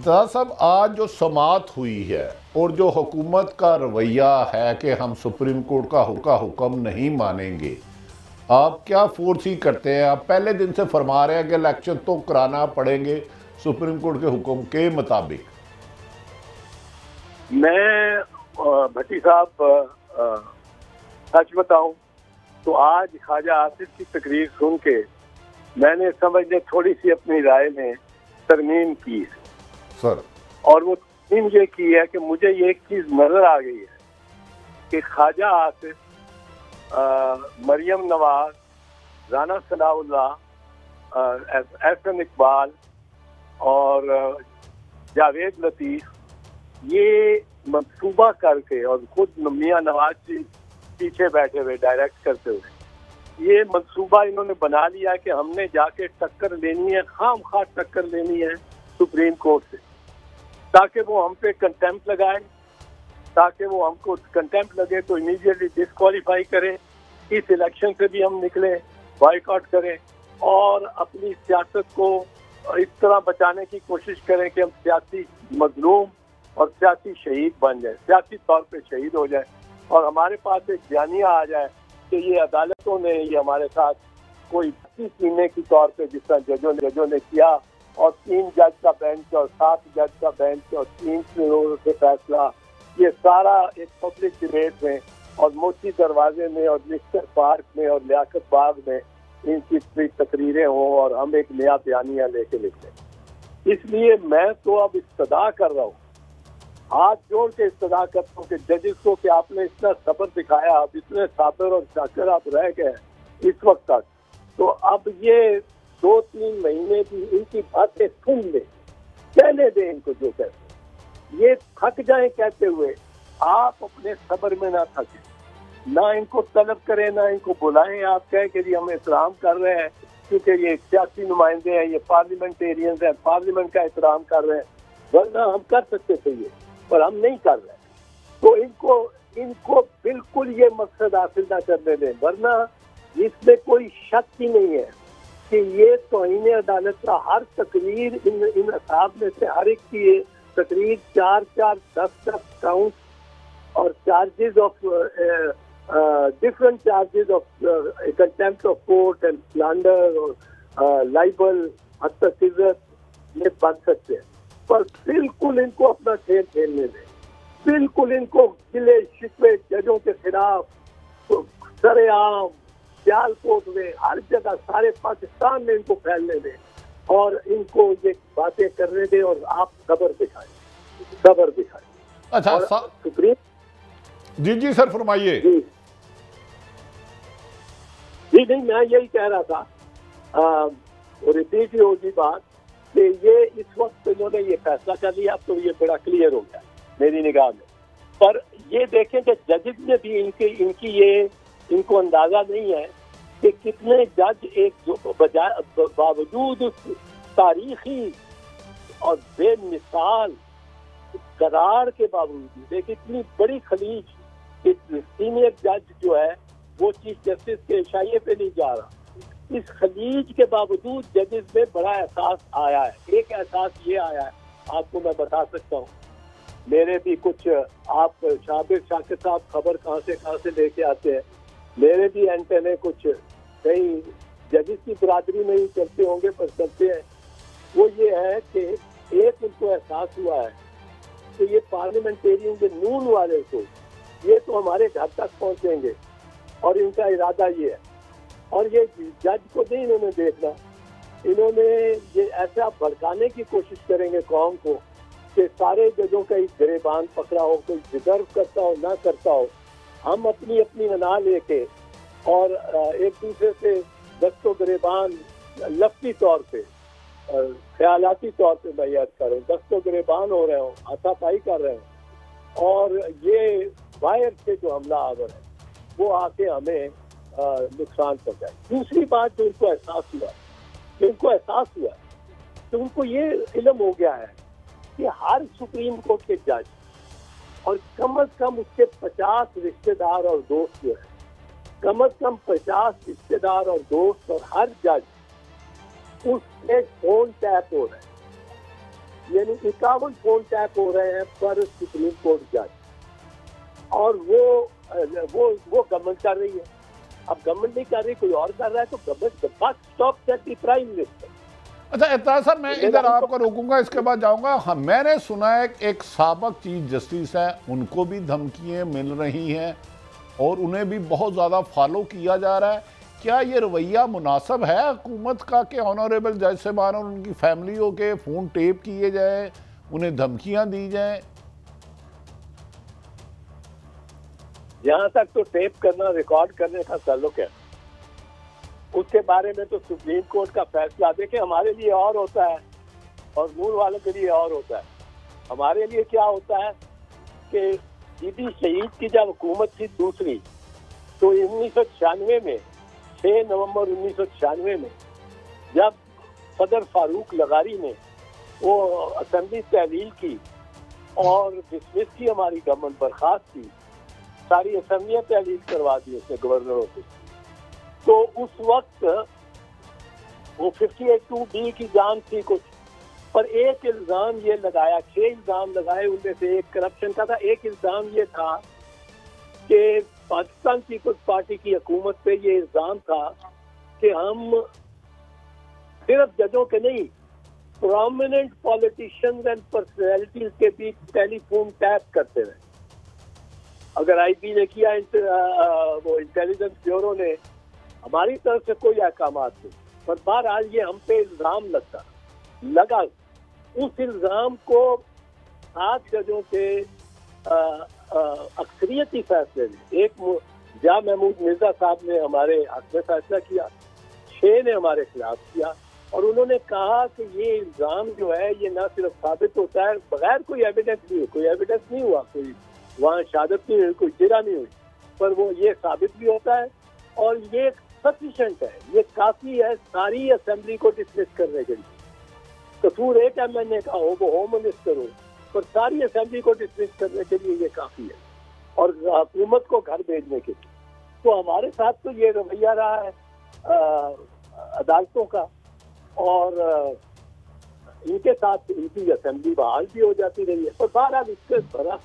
दादा साहब, आज जो समाअत हुई है और जो हुकूमत का रवैया है कि हम सुप्रीम कोर्ट का हुक्म नहीं मानेंगे, आप क्या फोर्स ही करते हैं? आप पहले दिन से फरमा रहे हैं कि इलेक्शन तो कराना पड़ेंगे सुप्रीम कोर्ट के हुक्म के मुताबिक। मैं भट्टी साहब सच बताऊं तो आज ख्वाजा आसिफ की तकरीर सुन के मैंने समझने थोड़ी सी अपनी राय में तरमीम की है सर। और वो तरमीम ये की है कि मुझे ये एक चीज नजर आ गई है कि ख्वाजा आसिफ, मरियम नवाज, राना सनाउल्लाह, एहसन इकबाल और जावेद लतीफ ये मंसूबा करके और खुद मियां नवाज जी पीछे बैठे हुए डायरेक्ट करते हुए ये मंसूबा इन्होंने बना लिया कि हमने जाके टक्कर लेनी है, खाम टक्कर लेनी है सुप्रीम कोर्ट से, ताकि वो हम पे कंटेम्प्ट लगाए, ताकि वो हमको कंटेम्प्ट लगे तो इमीडिएटली डिस्क्वालीफाई करें, इस इलेक्शन से भी हम निकलें, बॉयकॉट करें और अपनी सियासत को इस तरह बचाने की कोशिश करें कि हम सियासी मजलूम और सियासी शहीद बन जाए, सियासी तौर पे शहीद हो जाए और हमारे पास एक बयानिया आ जाए कि ये अदालतों ने ये हमारे साथ कोई सीने की तौर पे जिस तरह जजों ने किया और 3 जज का बेंच और 7 जज का बेंच और 3 लोगों से फैसला, ये सारा एक पब्लिक डिबेट में और मोती दरवाजे में और मिस्टर पार्क में और लियाकत बाग में इनकी तकरीरें हों और हम एक नया बयानिया लेके निकले। इसलिए मैं तो अब इस्तदा कर रहा हूँ, हाथ जोड़ के इस्तदा करता हूँ कि जजेस को कि आपने इतना सब्र दिखाया, अब इतने साबर और शाकर आप रह गए इस वक्त तक, तो अब ये 2-3 महीने भी इनकी बातें सुन ले, कहने दें इनको जो कहते, ये थक जाए कहते हुए, आप अपने सब्र में ना थके, ना इनको तलब करें, ना इनको बुलाएं, आप कहें कि जी हम एहतराम कर रहे हैं क्योंकि ये सियासी नुमाइंदे हैं, ये पार्लियामेंटेरियंस हैं, पार्लियामेंट का एहतराम कर रहे हैं, वरना हम कर सकते थे ये, पर हम नहीं कर रहे। तो इनको बिल्कुल ये मकसद हासिल ना करने दें, वरना इसमें कोई शक ही नहीं है कि ये तौहीन अदालत का हर तकरीर इन असाब में से हर एक की तकरीर 4-4, 10-10 काउंट और charges of different charges of contempt of court and slander और लाइबल, हत्या इज्जत, ये बन सकते हैं, पर बिल्कुल इनको अपना खेल खेलने दें, बिल्कुल इनको गिले शिकवे जजों के खिलाफ तो सरेआम सियालकोट में हर जगह सारे पाकिस्तान में इनको फैलने दें और इनको ये बातें करने दें और आप सब्र दिखाएं। अच्छा सुप्रीम जी सर फरमाइए। जी नहीं, मैं यही कह रहा था और रिपीट ही होगी बात कि ये इस वक्त इन्होंने ये फैसला कर लिया, अब तो ये बड़ा क्लियर हो गया मेरी निगाह में, पर ये देखें कि जजेस ने भी इनको अंदाजा नहीं है कि कितने जज एक बावजूद तारीखी और बेमिसाल करार के बावजूद एक इतनी बड़ी खलीज, सीनियर जज जो है वो चीफ जस्टिस के इशारे पे नहीं जा रहा, इस खलीज के बावजूद जजेस में बड़ा एहसास आया है। एक एहसास ये आया है, आपको मैं बता सकता हूँ, मेरे भी कुछ, आप शाकिर साहब खबर कहाँ से लेके आते हैं, मेरे भी एंटेने कुछ कहीं जजेस की बरादरी में ही चलते होंगे पर चलते हैं, वो ये है कि एक उनको एहसास हुआ है कि ये पार्लियामेंटेरियन के नून वाले को ये तो हमारे घर तक पहुंचेंगे और इनका इरादा ये है, और ये जज को नहीं इन्होंने देखना, इन्होंने ये ऐसा भड़काने की कोशिश करेंगे कौम को कि सारे जजों का एक गिरेबान पकड़ा हो, कोई डिजर्व करता हो ना करता हो, हम अपनी अना लेके और एक दूसरे से दस्तो गिरेबान लफ्ज़ी तौर पे ख्यालाती तौर पे मैं याद कर रहा हूँ, दस्तो गिरेबान हो रहे हो, हाथापाई कर रहे हो और ये बाहर से जो हमला आवर है वो आके हमें नुकसान पहुंचाए। दूसरी बात जो इनको एहसास हुआ तो उनको ये इल्म हो गया है कि हर सुप्रीम कोर्ट के जज और कम से कम उसके 50 रिश्तेदार और दोस्त जो है, कम से कम 50 रिश्तेदार और दोस्त और हर जज उसमें फोन टैप हो रहा है। यानी 51 फोन टैप हो रहे हैं पर सुप्रीम कोर्ट जज, और वो गवर्नमेंट कर रही है। अब गवर्नमेंट नहीं कर रही, कोई और कर रहा है, तो government first stop at the prime minister. अच्छा एतराज साहब, मैं इधर आपको रोकूंगा, इसके बाद जाऊंगा। हाँ, मैंने सुना है कि एक साबिक चीफ जस्टिस है, उनको भी धमकियां मिल रही हैं और उन्हें भी बहुत ज़्यादा फॉलो किया जा रहा है। क्या ये रवैया मुनासिब है हुकूमत का कि ऑनरेबल जज साहबान और उनकी फैमिलियों के फ़ोन टेप किए जाए, उन्हें धमकियां दी जाएं? जहाँ तक तो टेप करना, रिकॉर्ड करने का ताल्लुक है, उसके बारे में तो सुप्रीम कोर्ट का फैसला। देखिए, हमारे लिए और होता है और नूर वालों के लिए और होता है। हमारे लिए क्या होता है कि बीबी शहीद की जब हुकूमत थी दूसरी, तो 1996 में 6 नवंबर 1996 में जब सदर फारूक लगारी ने वो असेंबली तहलील की और डिसमिस की, हमारी गवर्नमेंट बर्खास्त की, सारी असेंबलियां तहलील करवा दी उसने गवर्नरों से। तो उस वक्त वो 58(2)B की जान थी कुछ, पर एक इल्जाम ये लगाया, 6 इल्जाम लगाए, उनमें से एक करप्शन का था। एक इल्जाम ये था कि पाकिस्तान पीपल्स पार्टी की हुकूमत पे ये इल्जाम था कि हम सिर्फ जजों के नहीं, प्रोमिनेंट पॉलिटिशियंस एंड पर्सनैलिटीज के बीच टेलीफोन टैप करते रहे। अगर आईबी ने किया, वो इंटेलिजेंस ब्यूरो ने, हमारी तरफ से कोई अहकाम नहीं, पर बहरहाल ये हम पे इल्जाम लगा। उस इल्जाम को 7 जजों के अक्सरियती फैसले ने, एक जा महमूद मिर्जा साहब ने हमारे हक में फैसला किया, 6 ने हमारे खिलाफ किया, और उन्होंने कहा कि ये इल्जाम जो है ये न सिर्फ साबित होता है बगैर कोई एविडेंस नहीं, कोई एविडेंस नहीं हुआ, कोई वहाँ शहादत नहीं हुई, कोई जिरा नहीं हुई, पर वो ये साबित भी होता है और ये सफिशिएंट है, ये काफी है सारी असेंबली को डिसमिस करने के लिए। कसूर एक एमएनए का हो, वो होम मिनिस्टर हो, पर सारी असेंबली को डिसमिस करने के लिए ये काफी है, और हुकूमत को घर भेजने के लिए। तो हमारे साथ तो ये रवैया रहा है अदालतों का, और इनके साथ इनकी असेंबली बहाल भी हो जाती रही है। पर बहरहाल इसके बरस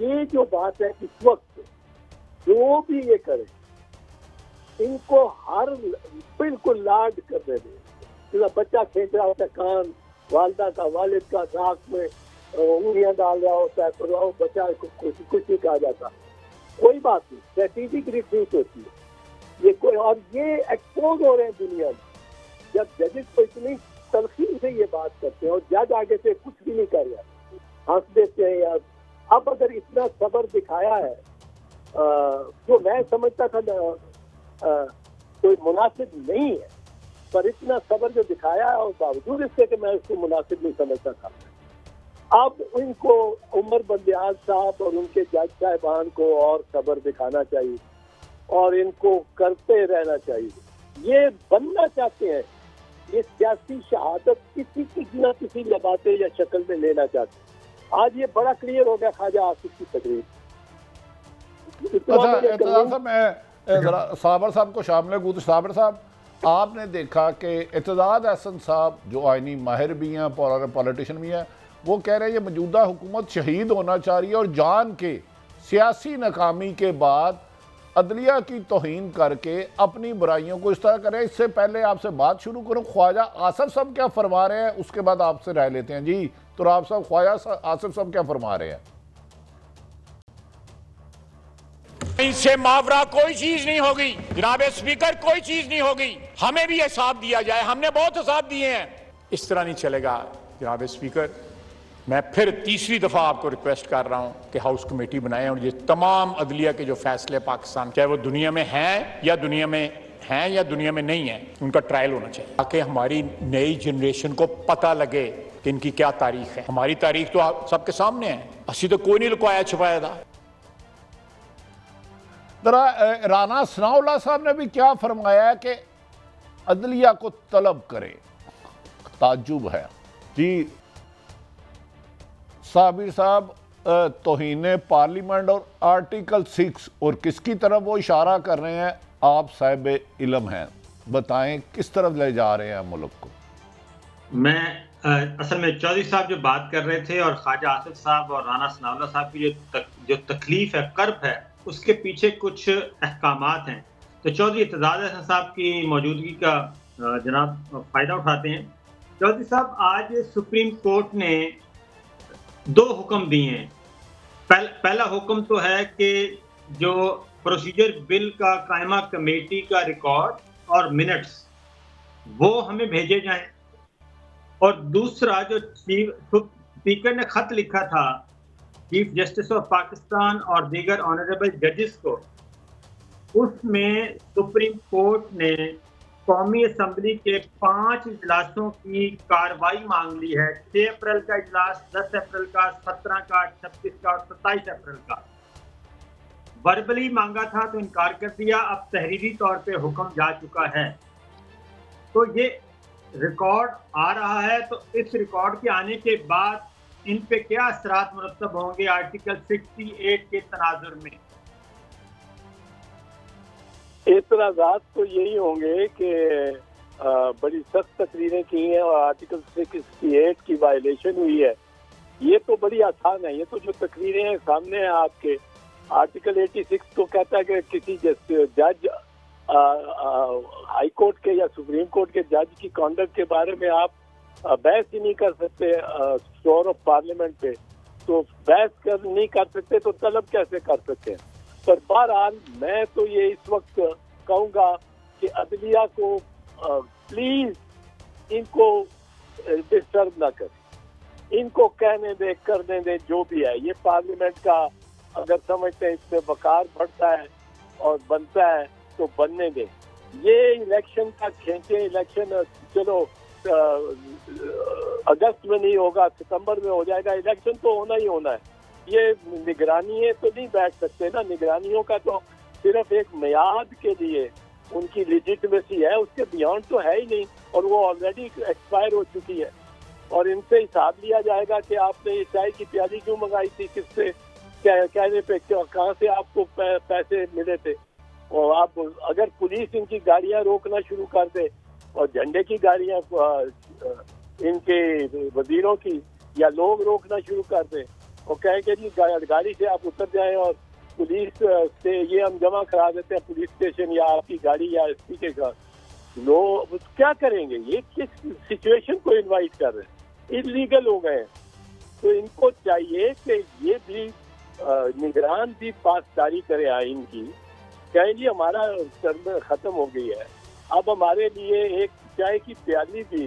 ये जो बात है, इस वक्त जो भी ये करे, इनको हर बिल्कुल लाड कर दे। जैसा बच्चा खींच रहा होता है कान वालदा का, वालिद का नाक में उंगलियां डाल रहा होता है, पर वो बच्चा कुछ नहीं कहा जाता। कोई बात नहीं, स्ट्रेटेजिक रिट्रीट होती है ये कोई, और ये एक्सपोज हो रहे हैं दुनिया में। जब जजेस को इतनी तलखी से ये बात करते हैं और जज आगे से कुछ भी नहीं कर रहा, हंस देते हैं यार। अब अगर इतना सब्र दिखाया है, तो मैं समझता था कोई मुनासिब नहीं है, पर इतना सब्र जो दिखाया है, और बावजूद इसके कि मैं उसको मुनासिब नहीं समझता था। अब इनको उमर बंदियाल साहब और उनके जज साहिबान को और सब्र दिखाना चाहिए और इनको करते रहना चाहिए। ये बनना चाहते हैं, ये सियासी शहादत किसी न किसी लबाते या शक्ल में लेना चाहते हैं। आज ये बड़ा क्लियर हो गया ख्वाजा आसिफ की तकरीर। अच्छा, मैं जरा साबर साहब को शामिल करूँ। साबर साहब, आपने देखा कि एतजाज अहसन साहब जो आइनी माहिर भी हैं, पॉलिटिशियन भी हैं, वो कह रहे हैं ये मौजूदा हुकूमत शहीद होना चाह रही है और जान के सियासी नाकामी के बाद अदलिया की तौहीन करके अपनी बुराइयों को इस तरह करें। इससे पहले आपसे बात शुरू करूं, ख्वाजा आसिफ साहब क्या फरमा रहे हैं, उसके बाद आपसे राय लेते हैं। जी तुराब साहब, ख्वाजा आसिफ साहब क्या फरमा रहे हैं? इनसे मावरा कोई चीज नहीं होगी जनाब स्पीकर, कोई चीज नहीं होगी। हमें भी हिसाब दिया जाए, हमने बहुत हिसाब दिए हैं। इस तरह नहीं चलेगा जनाब स्पीकर। मैं फिर तीसरी दफा आपको रिक्वेस्ट कर रहा हूं कि हाउस कमेटी बनाएं और ये तमाम अदलिया के जो फैसले पाकिस्तान, चाहे वो दुनिया में हैं या दुनिया में नहीं है, उनका ट्रायल होना चाहिए, ताकि हमारी नई जनरेशन को पता लगे कि इनकी क्या तारीख है। हमारी तारीख तो आप सबके सामने है, असी तो कोई नहीं लुकाया छुपाया था। राना सनाउल्लाह साहब ने भी क्या फरमाया कि अदलिया को तलब करें, ताज्जुब है। जी साबिर साहब, तौहीन पार्लियामेंट और आर्टिकल 6 और किसकी तरफ वो इशारा कर रहे हैं, आप साहिब इल्म हैं, बताएं किस तरफ ले जा रहे हैं मुल्क को? मैं असल में चौधरी साहब जो बात कर रहे थे और ख्वाजा आसिफ साहब और राना सनाउल्लाह साहब की जो तकलीफ है, कर्ब है, उसके पीछे कुछ अहकामात हैं। तो चौधरी एतजाज हसन साहब की मौजूदगी का जनाब फ़ायदा उठाते हैं। चौधरी साहब, आज सुप्रीम कोर्ट ने 2 हुक्म दिए हैं। पहला हुक्म तो है कि जो प्रोसीजर बिल का कायमा कमेटी का रिकॉर्ड और मिनट्स वो हमें भेजे जाएं, और दूसरा जो स्पीकर ने खत लिखा था चीफ जस्टिस ऑफ पाकिस्तान और दीगर ऑनरेबल जजेस को, उसमें सुप्रीम कोर्ट ने कौमी असम्बली के 5 इजलासों की कार्रवाई मांग ली है। 6 अप्रैल का इजलास, 10 अप्रैल का, 17 का, 26 का और 27 अप्रैल का। वर्बली मांगा था तो इनकार कर दिया, अब तहरीरी तौर पे हुक्म जा चुका है। तो ये रिकॉर्ड आ रहा है, तो इस रिकॉर्ड के आने के बाद इन पे क्या असरात मुरतब होंगे आर्टिकल 68 के तनाजुर में? एतराज़ात तो यही होंगे कि बड़ी सख्त तकरीरें की हैं और आर्टिकल 68 की वायलेशन हुई है। ये तो बड़ी आसान है। ये तो जो तकरीरें हैं सामने है आपके, आर्टिकल 86 तो कहता है कि किसी जज हाई कोर्ट के या सुप्रीम कोर्ट के जज की कॉन्डक्ट के बारे में आप बहस ही नहीं कर सकते फ्लोर ऑफ पार्लियामेंट पे। तो बहस नहीं कर सकते तो तलब कैसे कर सकते हैं? पर बहरहाल मैं तो ये इस वक्त कहूँगा कि अदलिया को प्लीज इनको डिस्टर्ब ना करें, इनको कहने दे, करने दे जो भी है। ये पार्लियामेंट का अगर समझते हैं इसमें वकार बढ़ता है और बनता है तो बनने दें। ये इलेक्शन का खींचे, इलेक्शन चलो अगस्त में नहीं होगा, सितंबर में हो जाएगा। इलेक्शन तो होना ही होना है। ये निगरानी है तो नहीं बैठ सकते ना। निगरानियों का तो सिर्फ एक मियाद के लिए उनकी लिजिटिमेसी है, उसके बियॉन्ड तो है ही नहीं, और वो ऑलरेडी एक्सपायर हो चुकी है। और इनसे हिसाब लिया जाएगा कि आपने ये चाय की प्याली क्यों मंगाई थी, किससे, कहने पे कहाँ से आपको पैसे मिले थे। और आप अगर पुलिस इनकी गाड़ियां रोकना शुरू कर दे और झंडे की गाड़ियां इनके वजीरों की या लोग रोकना शुरू कर दे और कहें कि जी गाड़ी से आप उतर जाएं और पुलिस से ये हम जमा करा देते हैं पुलिस स्टेशन या आपकी गाड़ी या एसपी के साथ, लोग क्या करेंगे? ये किस सिचुएशन को इनवाइट कर रहे हैं? इलीगल हो गए हैं। तो इनको चाहिए कि ये भी निगरान भी पासदारी करे आइन की। कहें जी हमारा टर्म खत्म हो गई है, अब हमारे लिए एक चाय की प्याली भी,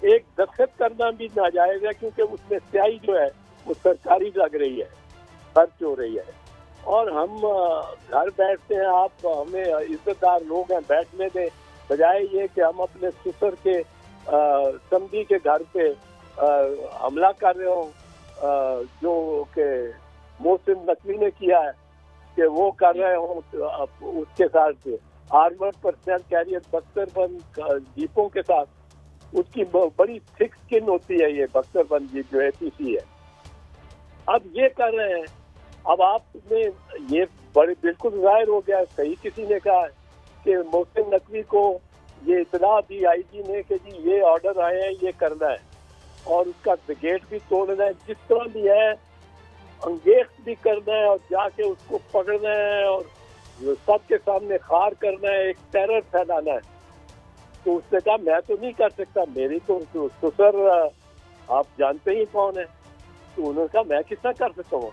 एक दस्तखत करना भी नाजायज है, क्योंकि उसमें स्याही जो है वो सरकारी लग रही है, खर्च हो रही है। और हम घर बैठते हैं, आप हमें इज्जतदार लोग हैं, बैठने दें, बजाय ये कि हम अपने ससुर के समधी के घर पे हमला कर रहे हो, जो कि मोहसिन नकवी ने किया है कि वो कर रहे हो उसके साथ आर्मर्ड पर्सनल कैरियर बख्तरबंद जीपों के साथ। उसकी बड़ी थिक स्किन होती है ये बख्तरबंद जीप जो APC है। अब ये कर रहे हैं। अब आपने ये बड़े बिल्कुल जाहिर हो गया, सही किसी ने कहा कि मोहसिन नकवी को ये इतला दी IG ने कि जी ये ऑर्डर आए हैं, ये करना है और उसका गेट भी तोड़ना है, जिस तरह भी है अंगेख भी करना है और जाके उसको पकड़ना है और सबके सामने खार करना है, एक टेरर फैलाना है। तो उसने कहा मैं तो नहीं कर सकता, मेरी तो ससुर आप जानते ही कौन है। तो उन्होंने कहा मैं कितना कर सकता हूँ।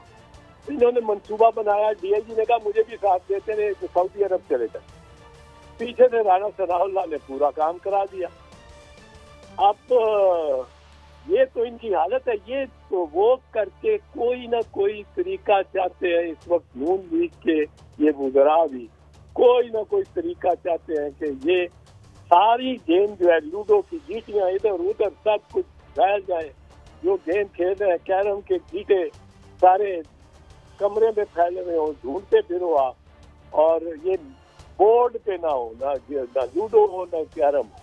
इन्होंने मंसूबा बनाया, DIG ने कहा मुझे भी साथ देते रहे, तो सऊदी अरब चले गए। पीछे से राना सनाउल्लाह ने पूरा काम करा दिया। अब ये तो इनकी हालत है। ये तो वो करके कोई ना कोई तरीका चाहते हैं इस वक्त नून लीग के ये वुज़रा भी कोई ना कोई तरीका चाहते हैं कि ये सारी गेम जो है लूडो की गीटियां इधर उधर सब कुछ फैल जाए। जो गेम खेल रहे हैं कैरम के गीटे सारे कमरे में फैले हुए हो, ढूंढते फिरो आप, और ये बोर्ड पे ना हो, ना लूडो हो ना कैरम हो,